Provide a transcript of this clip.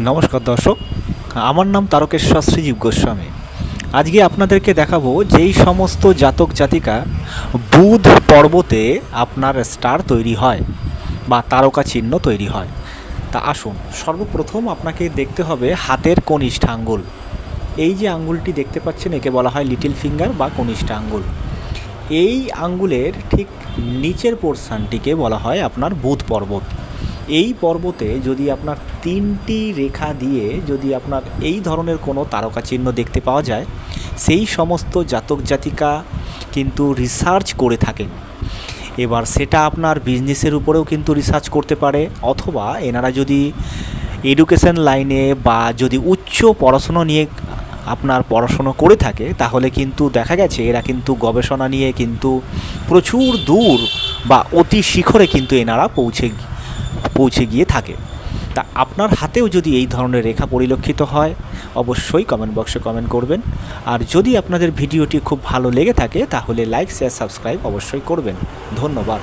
নমস্কার দর্শক, আমার নাম তারকেশ্বর শ্রীজীব গোস্বামী। আজকে আপনাদেরকে দেখাবো যেই সমস্ত জাতক জাতিকা বুধ পর্বতে আপনার স্টার তৈরি হয় বা তারকা চিহ্ন তৈরি হয়। তা আসুন, সর্বপ্রথম আপনাকে দেখতে হবে হাতের কনিষ্ঠ আঙ্গুল। এই যে আঙ্গুলটি দেখতে পাচ্ছেন, একে বলা হয় লিটল ফিঙ্গার বা কনিষ্ঠ আঙ্গুল। এই আঙ্গুলের ঠিক নিচের পোর্শনটিকে বলা হয় আপনার বুধ পর্বত। এই পর্বতে যদি আপনার 3টি রেখা দিয়ে যদি আপনার এই ধরনের কোনো তারকা চিহ্ন দেখতে পাওয়া যায়, সেই সমস্ত জাতক জাতিকা কিন্তু রিসার্চ করে থাকেন। এবার সেটা আপনার বিজনেসের উপরেও কিন্তু রিসার্চ করতে পারে, অথবা এনারা যদি এডুকেশন লাইনে বা যদি উচ্চ পড়াশুনো নিয়ে আপনার পড়াশুনো করে থাকে, তাহলে কিন্তু দেখা গেছে এরা কিন্তু গবেষণা নিয়ে কিন্তু প্রচুর দূর বা অতি শিখরে কিন্তু এনারা পৌঁছে গিয়ে থাকে। তা আপনার হাতেও যদি এই ধরনের রেখা পরিলক্ষিত হয়, অবশ্যই কমেন্ট বক্সে কমেন্ট করবেন। আর যদি আপনাদের ভিডিওটি খুব ভালো লেগে থাকে, তাহলে লাইক, শেয়ার, সাবস্ক্রাইব অবশ্যই করবেন। ধন্যবাদ।